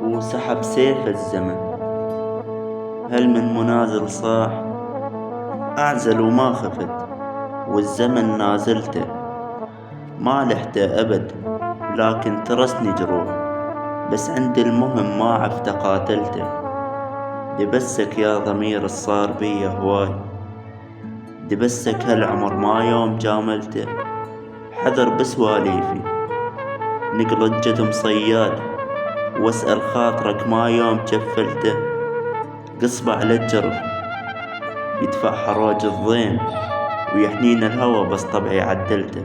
وسحب سيف الزمن. هل من منازل صاح أعزل وما خفت، والزمن نازلته ما لحته أبد، لكن ترسني جروح، بس عند المهم ما عفت قاتلته. دبسك يا ضمير الصار بي هواي، دبسك هالعمر ما يوم جاملته. حذر بسواليفي نقلت جدم صياد، واسأل خاطرك ما يوم جفلته. قصبة على الجرف يدفع حروج الضيم، ويحنين الهوى بس طبعي عدلته.